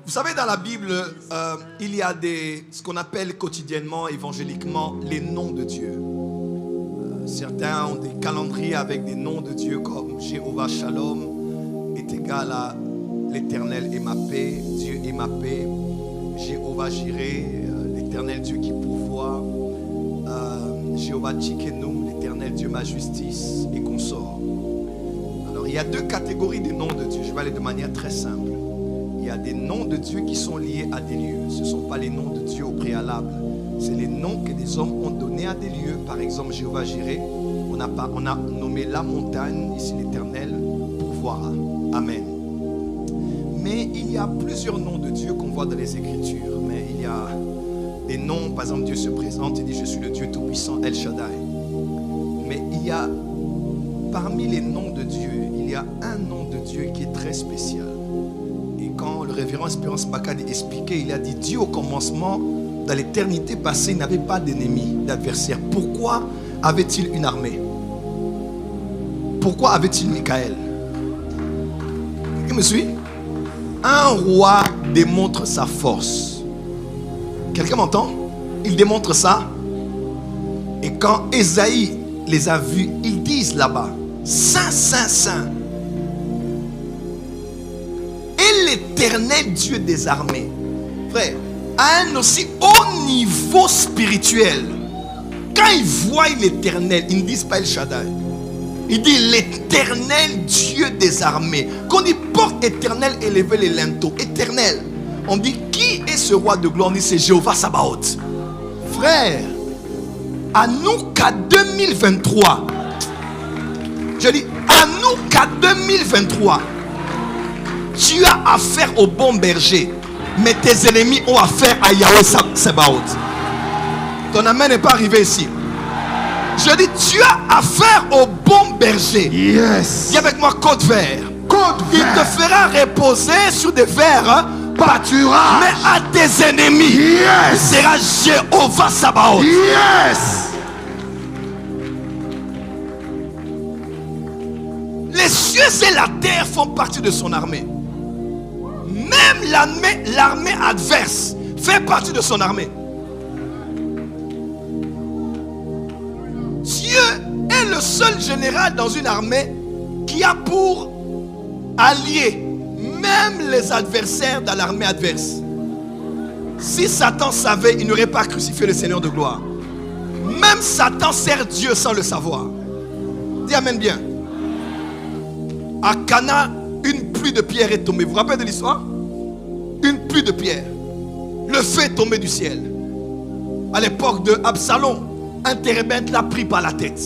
Vous savez, dans la Bible, il y a ce qu'on appelle quotidiennement, évangéliquement, les noms de Dieu. Certains ont des calendriers avec des noms de Dieu comme Jéhovah Shalom est égal à l'Éternel est ma paix, Dieu est ma paix, Jéhovah Jireh, l'Éternel Dieu qui pourvoit, Jéhovah Tchikenu, l'Éternel Dieu ma justice et consorts. Alors il y a deux catégories de noms de Dieu, je vais aller de manière très simple. Il y a des noms de Dieu qui sont liés à des lieux. Ce ne sont pas les noms de Dieu au préalable. C'est les noms que des hommes ont donnés à des lieux. Par exemple, Jéhovah Jireh, on a nommé la montagne, ici l'Éternel, pourvoira. Amen. Mais il y a plusieurs noms de Dieu qu'on voit dans les Écritures. Mais il y a des noms, par exemple, Dieu se présente et dit « Je suis le Dieu Tout-Puissant, El Shaddai ». Mais il y a, parmi les noms de Dieu, il y a un nom de Dieu qui est très spécial. Quand le révérend Espérance Bakadi expliquait, il a dit Dieu au commencement, dans l'éternité passée, il n'avait pas d'ennemis, d'adversaires. Pourquoi avait-il une armée? Pourquoi avait-il Michael? Quelqu'un me suit? Un roi démontre sa force. Quelqu'un m'entend? Il démontre ça. Et quand Ésaïe les a vus, ils disent là-bas Saint, Saint, Saint. L'Éternel Dieu des armées, frère, à un aussi haut niveau spirituel, quand ils voient l'Éternel, ils ne disent pas El Shaddai, ils disent l'Éternel Dieu des armées. Quand on dit porte éternel, élevez les linteaux, éternel, on dit qui est ce roi de gloire? On dit c'est Jéhovah Sabaoth. Frère, à nous qu'à 2023, je dis à nous qu'à 2023, tu as affaire au bon berger, mais tes ennemis ont affaire à Yahweh Sabaoth. Ton amen n'est pas arrivé ici. Je dis, tu as affaire au bon berger. Yes. Dis avec moi, côte vert. Il te fera reposer sur des vers pâturage. Mais à tes ennemis, yes, sera Jéhovah Sabaoth. Yes. Les cieux et la terre font partie de son armée. Même l'armée adverse fait partie de son armée. Dieu est le seul général dans une armée qui a pour alliés même les adversaires dans l'armée adverse. Si Satan savait, il n'aurait pas crucifié le Seigneur de gloire. Même Satan sert Dieu sans le savoir. Dis amen bien. À Cana, une pluie de pierres est tombée. Vous vous rappelez de l'histoire? Une pluie de pierres. Le feu est tombé du ciel. À l'époque de Absalom, un térébinthe l'a pris par la tête.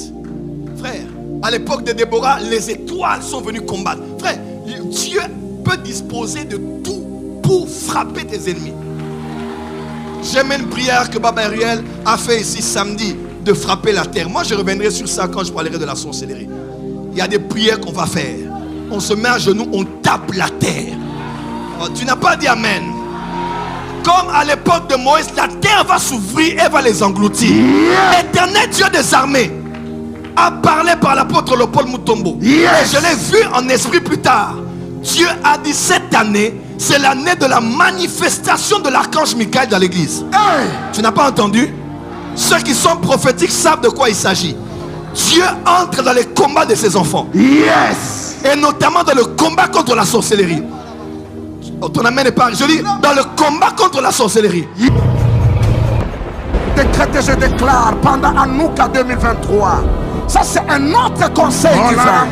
Frère, à l'époque de Déborah, les étoiles sont venues combattre. Frère, Dieu peut disposer de tout pour frapper tes ennemis. J'aime une prière que Baba Ariel a fait ici samedi de frapper la terre. Moi, je reviendrai sur ça quand je parlerai de la sorcellerie. Il y a des prières qu'on va faire. On se met à genoux, on tape la terre. Oh, tu n'as pas dit amen. Comme à l'époque de Moïse, la terre va s'ouvrir et va les engloutir. L'Éternel Dieu des armées a parlé par l'apôtre Léopold Mutombo. Et je l'ai vu en esprit plus tard. Dieu a dit cette année, c'est l'année de la manifestation de l'archange Michael dans l'église. Tu n'as pas entendu? Ceux qui sont prophétiques savent de quoi il s'agit. Dieu entre dans les combats de ses enfants. Yes. Et notamment dans le combat contre la sorcellerie. Ton amen n'est pas. Je dis dans le combat contre la sorcellerie. Décrète, je déclare pendant Hanouka 2023. Ça c'est un autre conseil divin.